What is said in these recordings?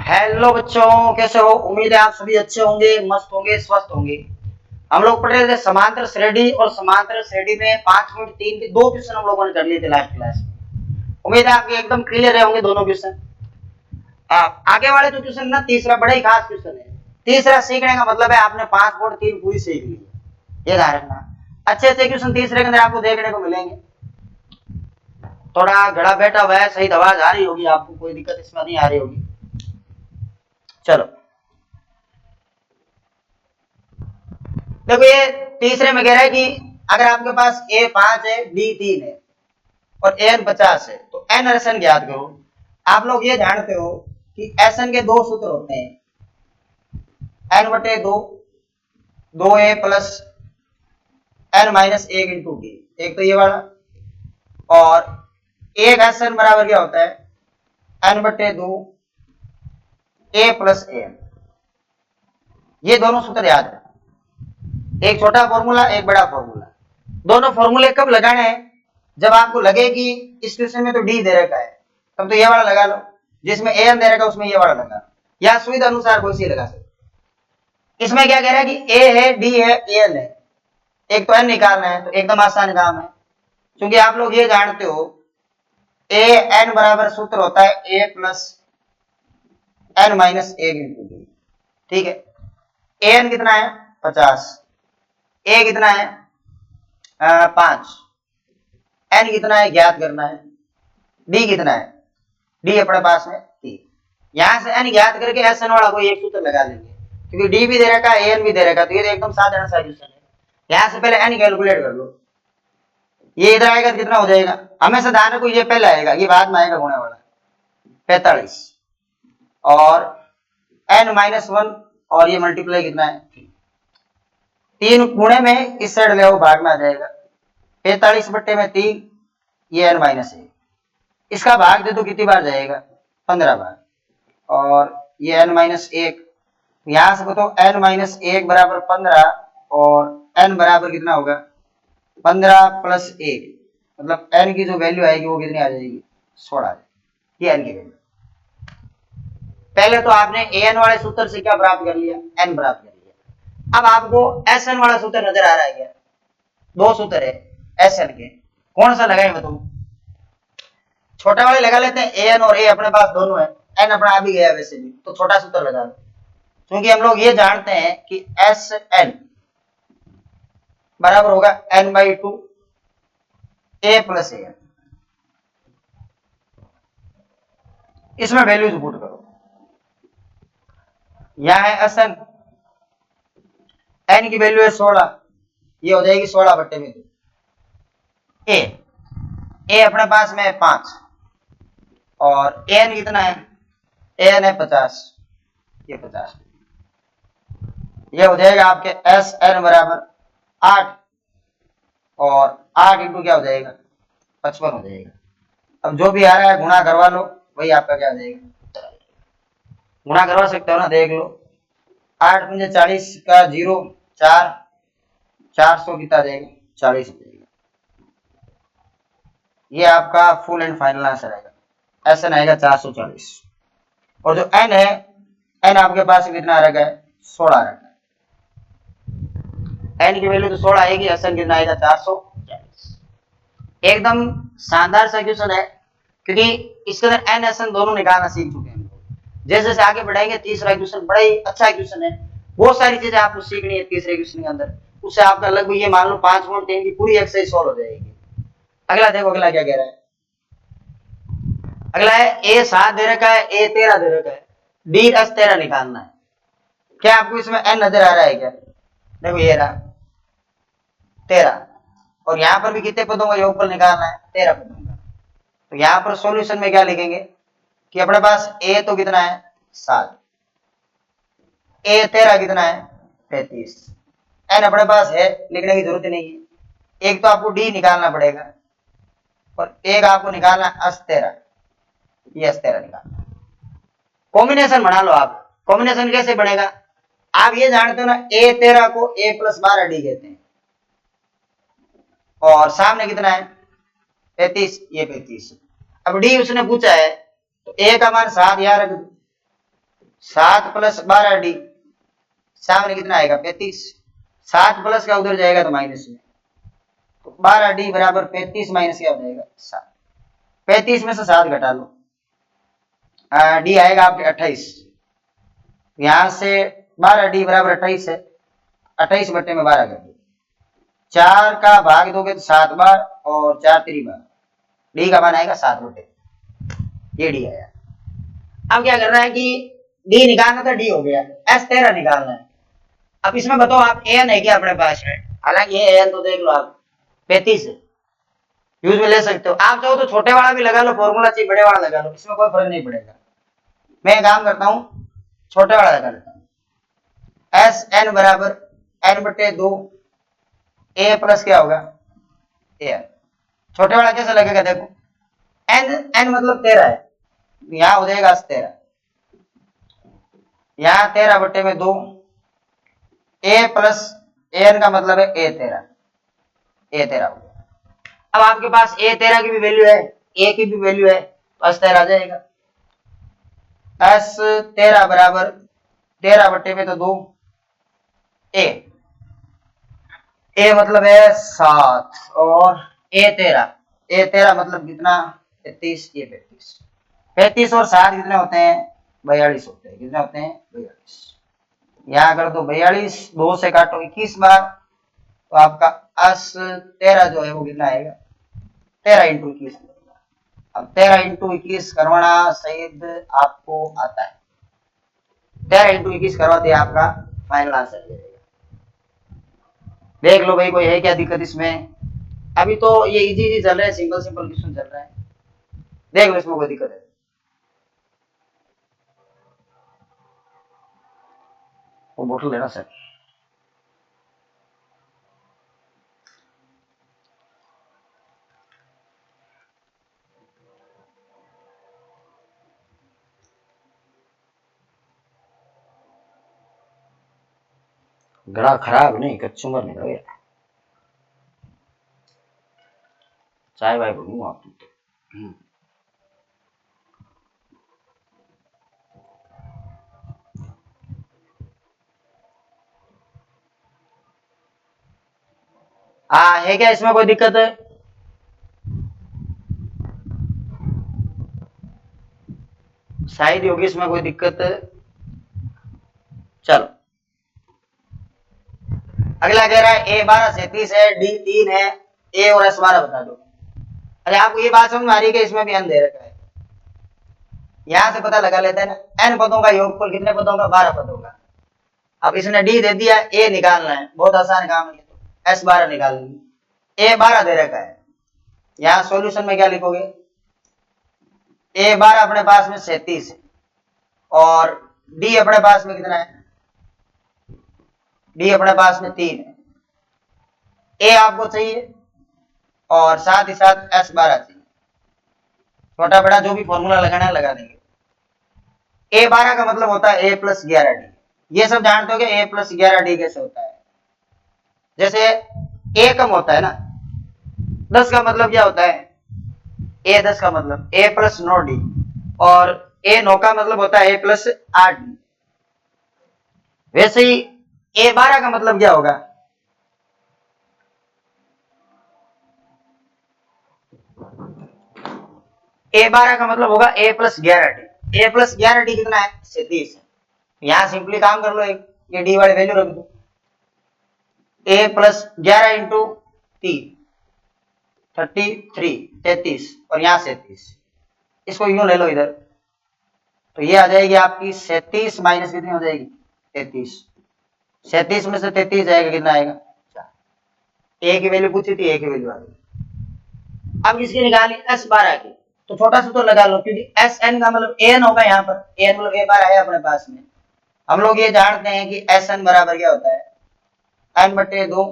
Hello बच्चों, कैसे हो? उम्मीद है आप सभी अच्छे होंगे, मस्त होंगे, स्वस्थ होंगे। हम लोग पढ़ रहे थे समांतर श्रेणी, और समांतर श्रेणी में 5.3 के दो क्वेश्चन हम लोगों ने कर लिए थे लास्ट क्लास में। उम्मीद है आपके एकदम क्लियर रहे होंगे दोनों क्वेश्चन। आगे वाले जो क्वेश्चन ना, तीसरा बड़ा ही खास क्वेश्चन है। तीसरा सीखने का मतलब है आपने 5.3 पूरी सीख ली, ये ध्यान रखना। अच्छे अच्छे क्वेश्चन तीसरे के अंदर आपको देखने को मिलेंगे। थोड़ा घड़ा बैठा हुआ है, सही आवाज आ रही होगी आपको, कोई दिक्कत इसमें नहीं आ रही होगी। चलो देखो, ये तीसरे में कह रहा है कि अगर आपके पास A5 है, D3 है और N 50 है, तो N और SN ज्ञात करो। आप लोग ये जानते हो कि SN के दो सूत्र होते हैं, N/2, 2A plus N-1 into D। एक तो ये वाला, और एक SN बराबर क्या होता है, N/2 A प्लस AM। ये दोनों सूत्र याद है, एक छोटा फॉर्मूला, एक बड़ा फॉर्मूला। दोनों फॉर्मूले कब लगाने हैं? जब आपको लगे कि इस क्वेश्चन में तो डी दे रखा है, तब तो ये वाला लगा लो, जिसमें एन दे रखा है उसमें ये वाला लगा लो, या सुविधा अनुसार कोई सी लगा सकते। इसमें क्या कह रहा है कि ए है, डी है, एन है, एक तो एन निकालना है, तो एकदम आसान काम है। क्योंकि आप लोग ये जानते हो ए एन बराबर सूत्र होता है ए प्लस N-1 इंटू डी। ठीक है, एन कितना है 50, ए कितना है 5, एन कितना है ज्ञात करना है, डी कितना है, डी अपने पास में 3। यहां से एन ज्ञात करके एस एन वाला कोई एक सूत्र लगा लेंगे, क्योंकि डी भी दे रखा है, एन भी दे रखा है, तो ये एकदम साधारण सा क्वेश्चन है। यहां से पहले एन कैलकुलेट कर लो, ये इधर आएगा तो कितना हो जाएगा, हमेशा ध्यान रखो ये पहले आएगा, ये बाद में आएगा गुणे वाला 45, और N-1 और ये मल्टीप्लाई कितना है 3 गुणे में इस साइड ले आओ, भाग में आ जाएगा 45/3, ये N-1। इसका भाग दे तो कितनी बार जाएगा 15 बार, और ये N-1, यहां से बताओ N-1 बराबर 15, और n बराबर कितना होगा 15 प्लस 1, मतलब n की जो वैल्यू आएगी वो कितनी आ जाएगी 16। ये n की वैल्यू। पहले तो आपने an वाले सूत्र से क्या प्राप्त कर लिया, n प्राप्त कर लिया। अब आपको Sn वाला सूत्र नजर आ रहा है क्या? दो सूत्र है Sn के, कौन सा लगाए बताओ? छोटा वाले लगा लेते हैं, एन और ए अपने पास दोनों है, एन अपना आ भी गया वैसे भी, तो छोटा सूत्र लगा लो। क्योंकि हम लोग ये जानते हैं कि एस एन बराबर होगा N/2 ए प्लस एन। इसमें वैल्यूज पुट करो, यहां है एस एन, एन की वैल्यू है 16, ये हो जाएगी 16/2। ए अपने पास में है 5, और एन कितना है, एन है 50, ये 50, ये हो जाएगा आपके एस एन बराबर 8, और 8 इंटू क्या हो जाएगा 55 हो जाएगा। अब जो भी आ रहा है गुणा करवा लो, वही आपका क्या आ जाएगा, गुणा करवा सकते हो ना, देख लो। 8×5 का 0, 4, 400 कितना देगा 40 देगा। ये आपका फुल एंड फाइनल आंसर आएगा, एस एन आएगा 440, और जो एन है, एन आपके पास कितना रखा है 16 रखा है, एन की वैल्यू तो 16 आएगी, एस एन कितना आएगा 440। एकदम शानदार सा क्वेश्चन है, क्योंकि इसके अंदर एन एस एन दोनों निकालना सीख चुके हैं। जैसे जैसे आगे बढ़ाएंगे, तीसरा क्वेश्चन बड़ा ही अच्छा क्वेश्चन है, बहुत सारी चीजें आपको सीखनी है तीसरे क्वेश्चन के अंदर, उससे आपका लगभग ये मान लो 5.3 की पूरी एक्सरसाइज सॉल्व हो जाएगी। अगला देखो, अगला क्या कह रहा है। अगला है A7 दे रखा है, A13 दे रखा है, D13 निकालना है। क्या आपको इसमें n नजर आ रहा है क्या? देखो ये रहा 13, और यहां पर भी कितने पदों का योगफल निकालना है 13 पदों का। तो यहां पर सॉल्यूशन में क्या लिखेंगे कि अपने पास a तो कितना है 7, A13 कितना है 33, n अपने पास है, लिखने की जरूरत नहीं है। एक तो आपको d निकालना पड़ेगा, और एक आपको निकालना S13, ये S13 निकालना। कॉम्बिनेशन बना लो आप। कॉम्बिनेशन कैसे बनेगा, आप ये जानते हो ना, A13 को A+12 d कहते हैं, और सामने कितना है 35, ये 35। अब डी उसने पूछा है, तो ए का मान 7 यहाँ रख दो, 7 प्लस 12D, सामने कितना आएगा 35। 7 प्लस का उधर जाएगा तो माइनस में, तो 12D बराबर 35 माइनस क्या हो जाएगा 7। 35 में से 7 घटा लो, डी आएगा आपके 28। यहां से 12D बराबर 28 है, 28 बट्टे में 12 कर दो, 4 का भाग दोगे तो 7 बार और 4 3 बार, डी का मान आएगा 7 बट्टे, ये डी आया। अब क्या करना है कि डी निकालना था, डी हो गया, एस 13 निकालना है। अब इसमें बताओ आप एन है क्या अपने पास में, हालांकि ये एन तो देख लो आप 35 है, यूज में ले सकते हो। आप चाहो तो छोटे वाला भी लगा लो, फॉर्मूला चाहिए बड़े वाला लगा लो, इसमें कोई फर्क नहीं पड़ेगा। मैं काम करता हूं छोटे वाला लगा लेता हूं, एस एन बराबर एन बटे 2 ए प्लस क्या होगा ए। छोटे वाला कैसे लगेगा देखो, एन एन मतलब 13 है, यहां हो जाएगा 13, यहां 13 बटे में 2, ए प्लस एन का मतलब है ए 13, ए 13 हो गया। अब आपके पास ए 13 की भी वैल्यू है, ए की भी वैल्यू है, तो एस 13 आ जाएगा। एस 13 बराबर 13 बटे में तो 2, ए मतलब है 7 और ए 13 मतलब कितना 33, ये 35, 35 और 7 कितने होते हैं 42 होते हैं, कितने होते हैं 42। यहां कर दो 42, 2 से काटो 21 बार, तो आपका एस 13 जो है वो कितना आएगा 13 इंटू 21। अब 13 इंटू 21 करवाना शायद आपको आता है, 13 इंटू 21 करवाते आपका फाइनल आंसर मिलेगा। देख लो भाई कोई है क्या दिक्कत इसमें, अभी तो ये इजी चल रहा है, सिंपल सिंपल क्वेश्चन चल रहा है, देख लो इसमें कोई दिक्कत है। वो बोतल लेना सर। गला खराब नहीं, कचुम्बर नहीं लगे, चाय वाय बनूंगा आप तो। हाँ है क्या इसमें कोई दिक्कत है, शायद होगी इसमें कोई दिक्कत है। चलो अगला कह रहा है ए 12 37 है, डी 3 है, ए और एस 12 बता दो। अरे आपको ये बात समझ में आ रही है कि इसमें भी एन दे रखा है, यहां से पता लगा लेते हैं ना, एन पदों का योगफल कितने पदों का 12 पदों का। अब इसने डी दे दिया, ए निकालना है, बहुत आसान काम है, तो एस 12 निकाल लेंगे। ए 12 दे रखा है, यहां सॉल्यूशन में क्या लिखोगे, ए 12 अपने पास में 37 है और डी अपने पास में कितना है, डी अपने पास में 3 है, ए आपको चाहिए और साथ ही साथ एस 12 चाहिए, छोटा बड़ा जो भी फॉर्मूला लगाना है लगा देंगे। ए 12 का मतलब होता है ए प्लस 11D, ये सब जानते हो कि ए प्लस 11D कैसे होता है। जैसे ए कम होता है ना, 10 का मतलब क्या होता है, ए 10 का मतलब ए प्लस 9D, और ए 9 का मतलब होता है ए प्लस 8D। वैसे ही ए 12 का मतलब क्या होगा, ए 12 का मतलब होगा ए प्लस 11D। ए प्लस 11D कितना है 37 है, यहां सिंपली काम कर लो, एक ये डी वाली वैल्यू रख दो, ए प्लस 11 इंटू 3 33 33 और यहां 37, इसको यूं ले लो इधर, तो ये आ जाएगी आपकी 37 माइनस कितनी हो जाएगी 33, 37 में से 33 जाएगा कितना आएगा 4। ए की वैल्यू पूछी थी, ए की वैल्यू आ गई। अब इसकी निकाली एस 12 की, तो छोटा सा तो लगा लो, क्योंकि एस एन का मतलब एन होगा, यहाँ पर एन मतलब ए 12 है अपने पास में। हम लोग ये जानते हैं कि एस एन बराबर क्या होता है एन बटे 2,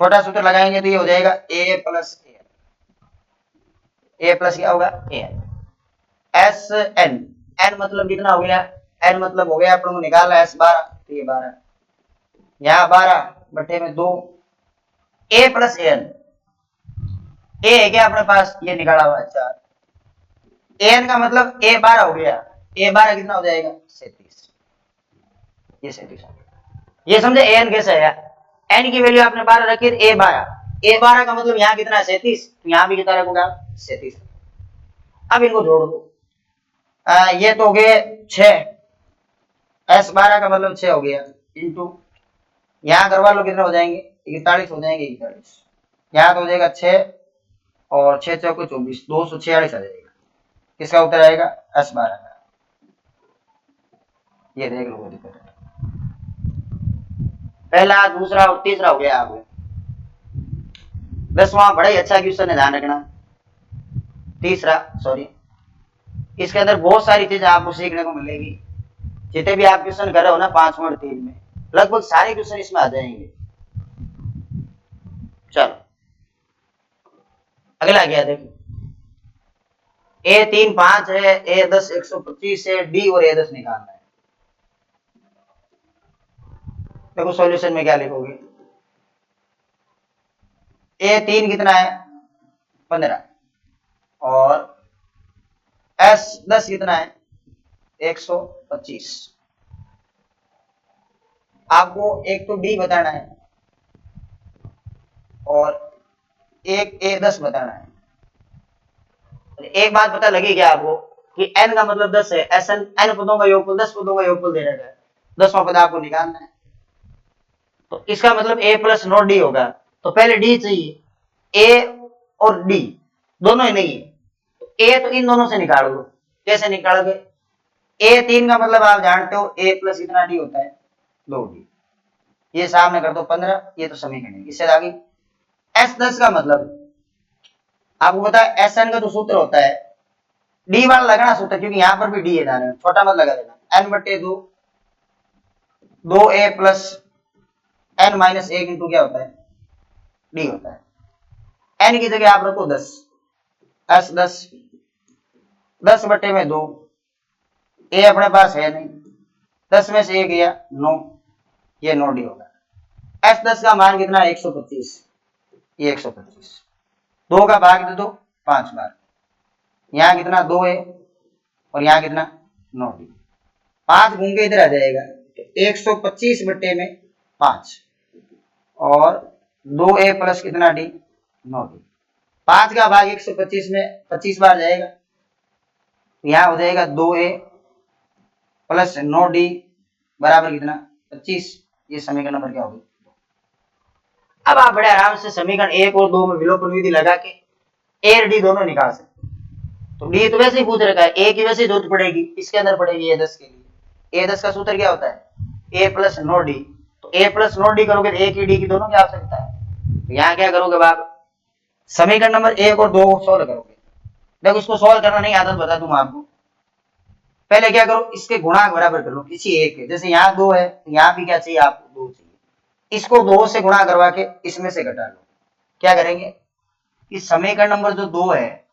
छोटा सूत्र लगाएंगे तो ये हो जाएगा ए प्लस ए प्लस क्या होगा ए, एस एन, एन मतलब कितना हो गया, एन मतलब हो गया अपन को निकाला एस 12, तो ये 12, यहाँ 12 बटे में 2, ए प्लस एन, ए है क्या अपने पास, ये निकाला हुआ 4, एन का मतलब ए 12 हो गया, A12 कितना हो जाएगा 37, ये 37 आ गया। ये समझे an कैसे है, n की वैल्यू आपने 12 रखी है, A12 का मतलब यहाँ कितना है 37, तो यहाँ भी कितना रखोगे आप 37। अब इनको जोड़ दो, ये तो हो गए 6, S12 का मतलब 6 हो गया, इंटू यहाँ करवा लो कितने हो जाएंगे 41 हो जाएंगे, 41 यहाँ तो हो जाएगा 6 और 6 चौके 24, 246 आ जाएगा। किसका उत्तर आएगा S12 का। ये देख लो दिक्कत है, पहला दूसरा और तीसरा हो गया आपको। 10वां बड़ा ही अच्छा क्वेश्चन है, ध्यान रखना। तीसरा सॉरी, इसके अंदर बहुत सारी चीजें आपको सीखने को मिलेगी। जितने भी आप क्वेश्चन कर रहे हो ना 5 मिनट 3 में, लगभग सारे क्वेश्चन इसमें आ जाएंगे। चलो अगला क्या देखो, A3 5 है, A10 125 है, D और A10 निकालना है। देखो सॉल्यूशन में क्या लिखोगे, A3 कितना है 15 और S10 कितना है 125। आपको एक तो D बताना है और एक A10 बताना है। एक बात पता लगी क्या आपको कि n का मतलब 10 है, Sn n पदों का योगफल 10 पदों का योगफल दे रखा है, 10वां पद आपको निकालना है। तो इसका मतलब A प्लस नॉट D होगा, तो पहले D चाहिए, A और D दोनों ही नहीं है, तो A तो इन दोनों से निकाल दो। कैसे निकालोगे, A3 का मतलब आप जानते हो A प्लस इतना D होता है 2D, ये सामने कर दो 15, ये तो समीकरण है। इससे आगे S10 का मतलब आपको पता है Sn का जो सूत्र होता है D वाला लगाना सूत्र, क्योंकि यहां पर भी D है, जाने छोटा मत लगा देना, n/2 2a plus n minus 1 into क्या होता है D होता है। n की जगह आप रखो 10, S10 10/2, a अपने पास है नहीं, 10 में से 1 गया 9, ये 9D होगा। S10 का मान कितना है 125, ये 125, 2 का भाग दे दो 5 बार, यहाँ कितना 2 है और यहाँ कितना 9D, 5 घूम के इधर आ जाएगा, 125/5 और 2a प्लस कितना D 9D, 5 का भाग 125 में 25 बार जाएगा, यहाँ हो जाएगा 2a प्लस 9D बराबर कितना 25। ये समीकरण नंबर क्या होगी। अब आप बड़े आराम से समीकरण 1 और 2 में विलोपन विधि लगा के A और D दोनों निकाल सकते हैं। तो D तो वैसे ही पूछ रखा है, A की वैसे ही जरूरत पड़ेगी, इसके अंदर पड़ेगी A10 के लिए। A10 का सूत्र क्या होता है A प्लस 9D, तो A प्लस 9D करोगे A की D की दोनों की आवश्यकता है। तो यहाँ क्या करोगे आप, समीकरण नंबर 1 और 2 को सोल्व करोगे। देखो इसको सोल्व करना नहीं आता, बता दूं आपको, पहले क्या करो, इसके गुणांक बराबर कर लो किसी एक के, जैसे यहाँ 2 है, यहाँ भी क्या चाहिए आपको 2 चाहिए, इसको 2 से गुणा करवा के इसमें से घटा लो। क्या करेंगे, इस समीकरण नंबर जो 2 है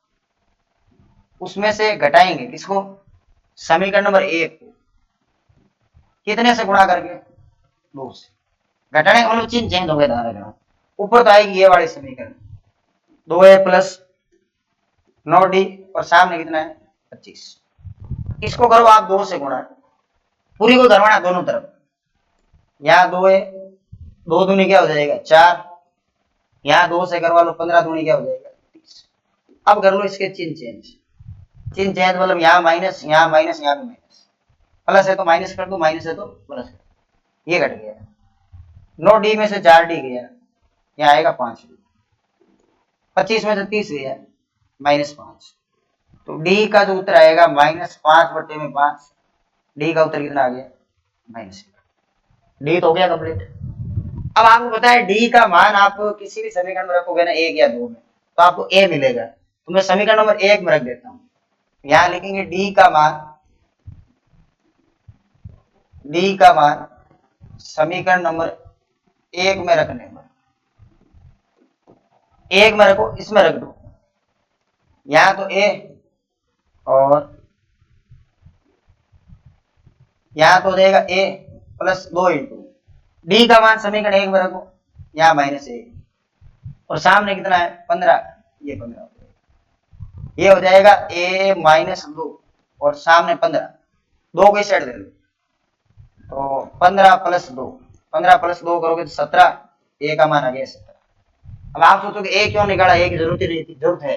उसमें से घटाएंगे किसको, समीकरण नंबर 1 को, कितने से गुणा करके 2 से, घटाने का मतलब चिन्ह चेंज हो गया, ध्यान रखना। ऊपर तो आएगी ये वाली समीकरण 2a प्लस 9D और सामने कितना है 25, इसको करो आप 2 से गुणा, पूरी को करवाना दोनों तरफ, यहाँ 2 है, 2 दूनी क्या हो जाएगा 4, यहाँ 2 से करवा लो 15 दूनी क्या हो जाएगा 30। अब कर लो इसके चिन्ह चेंज, चिन्ह चेंज मतलब यहाँ माइनस, यहाँ माइनस, यहाँ भी माइनस, प्लस है तो माइनस कर दो, माइनस है तो प्लस कर दो, ये घट गया 9D में से 4D गया, यहाँ आएगा 5D, 25 में से 30 गया -5, तो D का जो उत्तर आएगा -5/5, D का उत्तर कितना आ गया -1। D तो हो गया कंप्लीट। अब आपको पता है D का मान आप किसी भी समीकरण में रखोगे ना 1 या 2 में, तो आपको A मिलेगा, तो मैं समीकरण नंबर 1 में रख देता हूं, यहां लिखेंगे D का मान समीकरण नंबर 1 में रखने पर, 1 में रखो, इसमें रख दो, यहां तो A और यहां तो हो जाएगा A प्लस 2 इंटू D का मान समीकरण 1 में रखो, यहाँ -1 और सामने कितना है 15, ये 15 हो जाएगा, ये हो जाएगा A -2 और सामने 15, दो को इस साइड दे लो, तो 15+2, 15+2 करोगे तो 17, ए का मान आ गया 17। अब आप सोचोगे ए क्यों निकाला, ए की जरूरत ही नहीं थी, जरूरत है।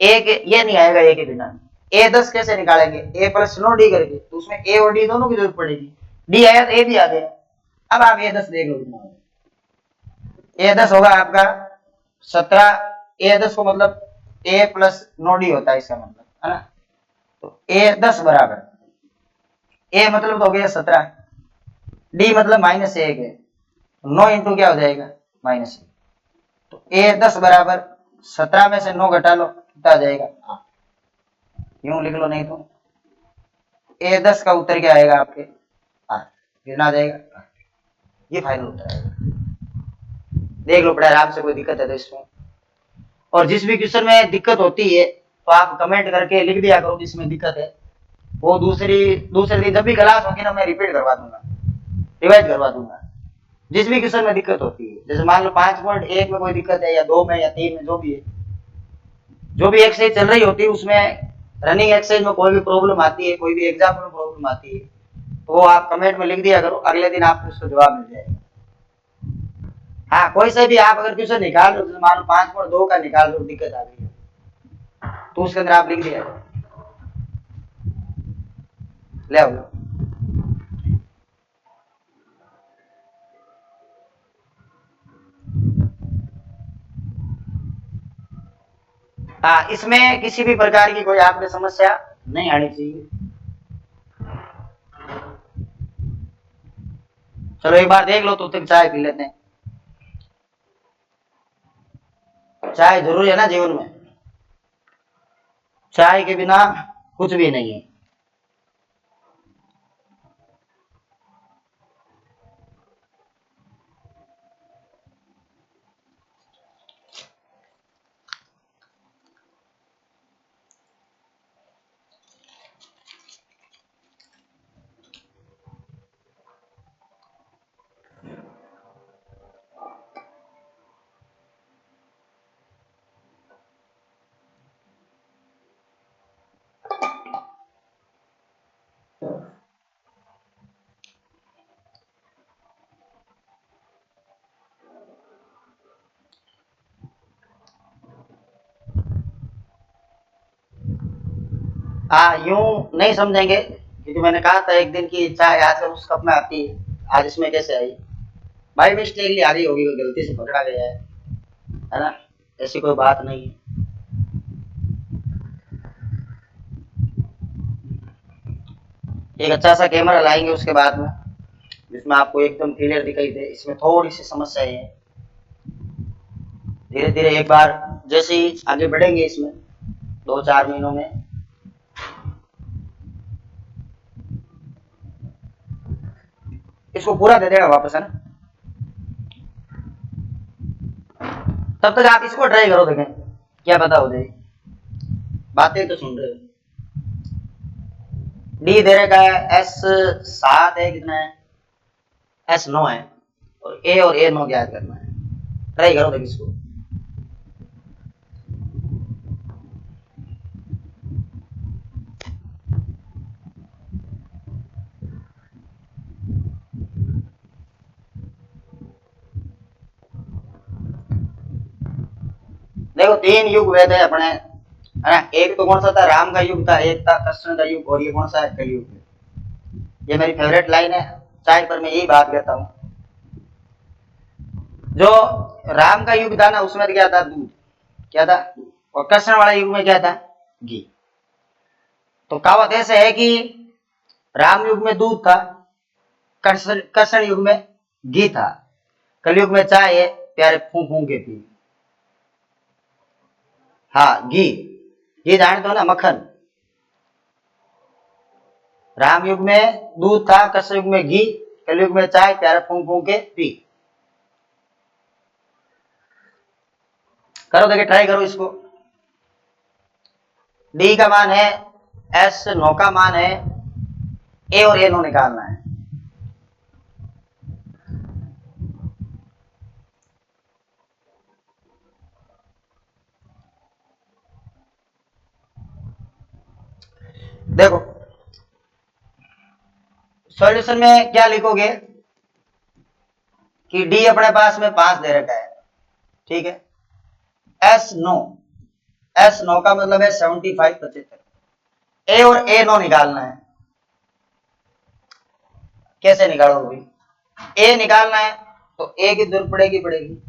ए के ये नहीं आएगा ए के बिना। ए 10 कैसे निकालेंगे, ए प्लस नो डी करके, तो उसमें ए और डी दोनों की जरूरत पड़ेगी। डी आया तो ए भी आ गया। अब आप ए 10 देख लो, ए 10 होगा आपका 17। ए 10 को मतलब ए प्लस नो डी होता है इसका मतलब, है ना। तो ए 10 बराबर, ए मतलब तो हो गया 17, डी मतलब -1 है, 9 इंटू क्या हो जाएगा -1। तो ए 10 बराबर 17 में से 9 घटा लो, कितना आ जाएगा 8। यूं लिख लो, नहीं तो ए 10 का उत्तर क्या आएगा आपके 8, कितना आ जाएगा 8। ये फाइनल उत्तर है। देख लो बड़ा आराम से, कोई दिक्कत है तो इसमें। और जिस भी क्वेश्चन में दिक्कत होती है तो आप कमेंट करके लिख दिया करो जिसमें दिक्कत है, वो दूसरे दिन जब भी क्लास होगी ना, मैं रिपीट करवा दूंगा, रिवाइज करवा दूंगा। जिस भी क्वेश्चन में दिक्कत होती है, जैसे मान लो 5.1 में कोई दिक्कत है, या 2 में या 3 में, जो भी है, जो भी एक्सरसाइज चल रही होती है उसमें, रनिंग एक्सरसाइज में कोई भी प्रॉब्लम आती है, कोई भी एग्जाम में प्रॉब्लम आती है, तो वो आप कमेंट में लिख दिया करो, अगले दिन आपको उसका जवाब मिल जाएगा। हाँ, कोई से भी आप अगर क्वेश्चन निकाल रहे हो, मान लो 5.2 का निकाल रहे हो, दिक्कत आ गई तो उसके अंदर आप लिख दिया करो, ले आओ। हाँ, इसमें किसी भी प्रकार की कोई आपको समस्या नहीं आनी चाहिए। चलो एक बार देख लो, तो तक चाय पी लेते हैं। चाय जरूरी है ना जीवन में, चाय के बिना कुछ भी नहीं है। हाँ, यूं नहीं समझेंगे, क्योंकि मैंने कहा था एक दिन की चाय आजकल उस कप में आती है, आज इसमें कैसे आई, भाई मिस्टेकली आ रही होगी, गलती से पकड़ा गया है ना, ऐसी कोई बात नहीं है। एक अच्छा सा कैमरा लाएंगे उसके बाद में, जिसमें आपको एकदम क्लियर दिखाई दे। इसमें थोड़ी सी समस्या है, धीरे धीरे एक बार जैसे ही आगे बढ़ेंगे इसमें 2-4 महीनों में, इसको पूरा दे देगा वापस, है ना। तब तक आप इसको ट्राई करो, देखें क्या पता हो जाए। बातें तो सुन रहे हो। डी दे रखा है S7 है, कितना है S9 है, और A9 ज्ञात करना है। ट्राई करो देख इसको। देखो 3 युग वेद है अपने, है ना। एक तो कौन सा था, राम का युग था, एक था कृष्ण का युग, और ये कौन सा है, कलयुग है। ये मेरी फेवरेट लाइन है, चाय पर मैं यही बात कहता हूँ। जो राम का युग था ना, उसमें क्या था, दूध, क्या था, और कृष्ण वाला युग में क्या था, घी। तो कहावत ऐसे है कि राम युग में दूध था, कृष्ण युग में घी था, कलयुग में चाय है, प्यारे फूंक फूंक के पी। हाँ, घी, ये जानते हो ना, मक्खन। राम युग में दूध था, कृष्ण युग में घी, कलयुग में चाय, प्यारे फूंक फूंक के पी। करो, देखिए ट्राई करो इसको। डी का मान है S9 का मान है, ए और A9 निकालना है। देखो सॉल्यूशन में क्या लिखोगे कि डी अपने पास में 5 दे रखा है, ठीक है। एस नो का मतलब है 75 75। ए और ए नो निकालना है। कैसे निकालोगे भाई? ए निकालना है तो ए की जरूरत पड़ेगी।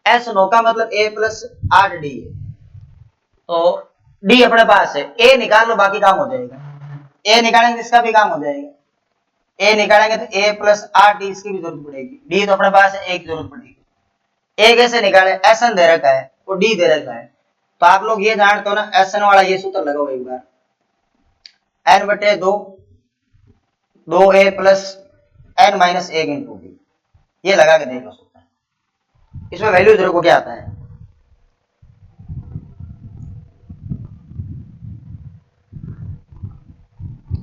एस नो का मतलब ए प्लस 8 डी है, तो डी अपने पास है, ए निकाल लो बाकी काम हो जाएगा। ए निकालेंगे इसका भी काम हो जाएगा। ए निकालेंगे तो ए प्लस 8 डी इसकी भी जरूरत पड़ेगी। डी तो अपने पास है, ए की जरूरत पड़ेगी। ए कैसे निकाले? एस एन दे रखा है और डी दे रखा है, तो आप लोग ये जानते हो ना, एस एन वाला ये सूत्र लगाओ एक बार। एन बटे 2 A plus N minus 1 into B, ये लगा के देख लो सूत्र। इसमें वैल्यू जीरो को क्या आता है?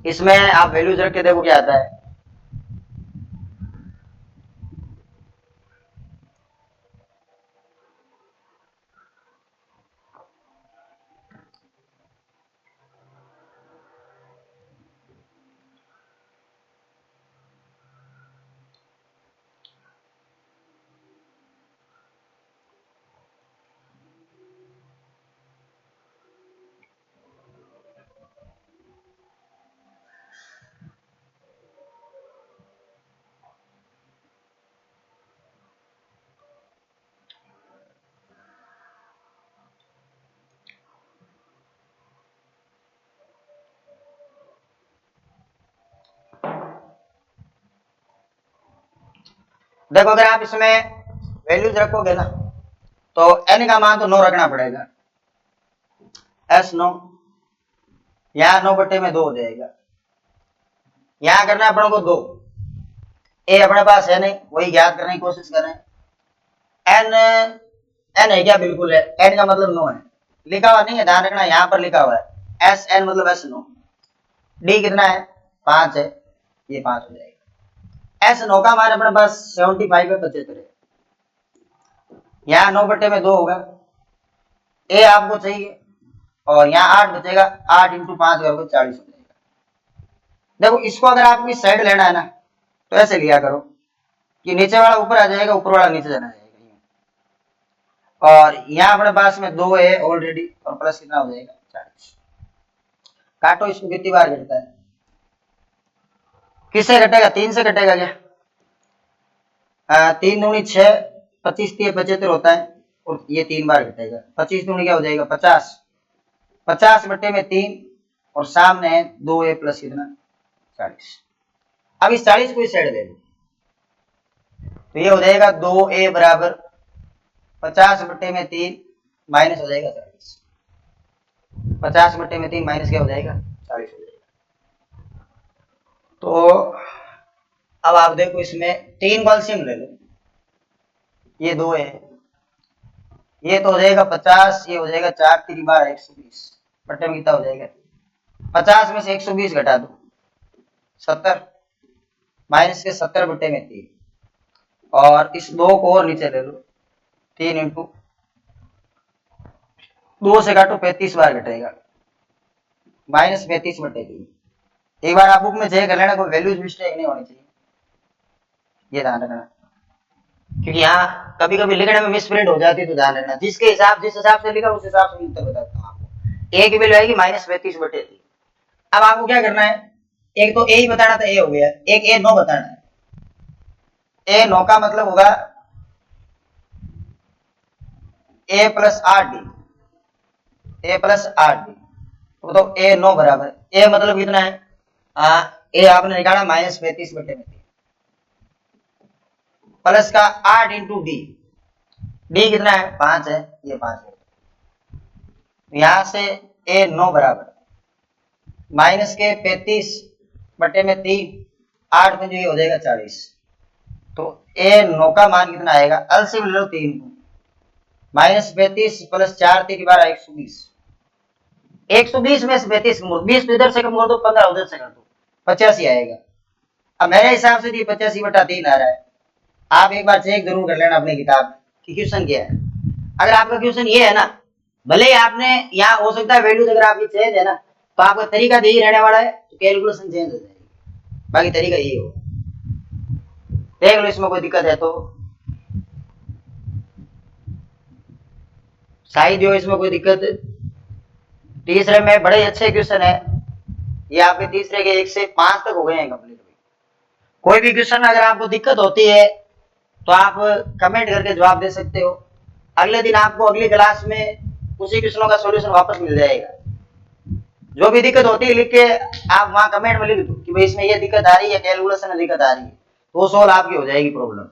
इसमें आप वैल्यूज रख के देखो क्या आता है। देखो अगर आप इसमें वैल्यूज रखोगे ना, तो एन का मान तो 9 रखना पड़ेगा। एस 9, यहां 9 बट्टे में 2 हो जाएगा। यहां करना है अपने को 2, ए अपने पास है नहीं, वही ज्ञात करने की कोशिश कर रहे हैं। एन है क्या? बिल्कुल है। एन का मतलब 9 है, लिखा हुआ नहीं है, ध्यान रखना, यहां पर लिखा हुआ है एस एन मतलब एस 9। डी कितना है? 5 है, ये 5 हो जाएगा। एस 9 का मान अपने पास 75 है, 75 है। यहाँ 9 बट्टे में 2 होगा, ए आपको चाहिए, और यहाँ 8 बचेगा, 8 इंटू 5 करोगे 40 हो जाएगा। देखो इसको अगर आपको इस साइड लेना है ना, तो ऐसे लिया करो कि नीचे वाला ऊपर आ जाएगा, ऊपर वाला नीचे चला जाएगा। और यहाँ अपने पास में 2 है ऑलरेडी, और प्लस कितना हो जाएगा? 40। काटो इसको, कितनी बार घटता है? किससे घटेगा? 3 से घटेगा क्या? 3 दूनी 6, 25 3 75 होता है, और ये 3 बार घटेगा। 25 दूनी क्या हो जाएगा? 50। 50 बट्टे में 3, और सामने है 2 ए प्लस कितना? 40। अब इस 40 को इस साइड ले लो, तो ये हो जाएगा 2 ए बराबर 50 बट्टे में 3 माइनस हो जाएगा 40। 50 बट्टे में 3 माइनस क्या हो जाएगा? 40 हो जाएगा। तो अब आप देखो इसमें 3 को एलसीएम ले लो, ये 2 है, ये तो हो जाएगा 50, ये हो जाएगा 4 3 बार 120 बट्टे में कितना हो जाएगा? 50 में से 120 घटा दो 70, माइनस के 70 बट्टे में 3, और इस 2 को और नीचे ले लो, 3 इंटू 2 से काटो 35 बार घटेगा, माइनस 35 बट्टे 3। एक बार आप बुक में चेक कर लेना, कोई वैल्यूज मिस्टेक नहीं होनी चाहिए, ये ध्यान रखना, क्योंकि यहाँ कभी कभी लिखने में मिसप्रिंट हो जाती है, तो ध्यान रखना। जिस हिसाब से लिखा उस हिसाब से उत्तर बताता हूँ आपको। ए की वैल्यू आएगी माइनस 35 बटे 3। अब आपको क्या करना है? एक तो ए ही बताना था, ए हो गया, एक ए 9 बताना है। ए 9 का मतलब होगा ए प्लस 8 डी, ए प्लस 8 डी, तो ए 9 बराबर, ए मतलब कितना है? ए आपने निकाला माइनस 35 बटे में 3, प्लस का 8 इंटू डी, डी कितना है? 5 है, ये 5 है। यहां से ए 9 बराबर माइनस के 35 बटे में 3, 8 में जो ये हो जाएगा 40। तो ए 9 का मान कितना आएगा? एलसीएम ले लो 3 को, माइनस 35 प्लस 4 3 बार 120, 120 में से 35 कम 20 तो इधर से कम कर दो, 15 उधर से कर दो, 85 आएगा। अब मेरे हिसाब से 85 बटा 3 आ रहा है। आप एक बार चेक जरूर कर लेना अपनी किताब कि क्वेश्चन क्या है। अगर आपका क्वेश्चन ये है ना, भले ही आपने यहाँ हो सकता है वैल्यूज अगर आपकी चेंज है ना, तो आपका तरीका यही रहने वाला है, तो कैलकुलेशन चेंज हो जाएगी। बाकी तरीका यही हो। देख लो इसमें कोई दिक्कत है तो शायद हो, इसमें कोई दिक्कत। तीसरे में बड़े अच्छे क्वेश्चन है ये आपके, तीसरे के 1 से 5 तक हो गए हैं कंप्लीट। कोई भी क्वेश्चन अगर आपको दिक्कत होती है तो आप कमेंट करके जवाब दे सकते हो। अगले दिन आपको अगली क्लास में उसी क्वेश्चनों का सॉल्यूशन वापस मिल जाएगा। जो भी दिक्कत होती है लिख के आप वहां कमेंट में लिख दो कि भाई इसमें ये दिक्कत आ रही है, कैलकुलेशन में दिक्कत आ रही है, तो सोल्व आपकी हो जाएगी प्रॉब्लम।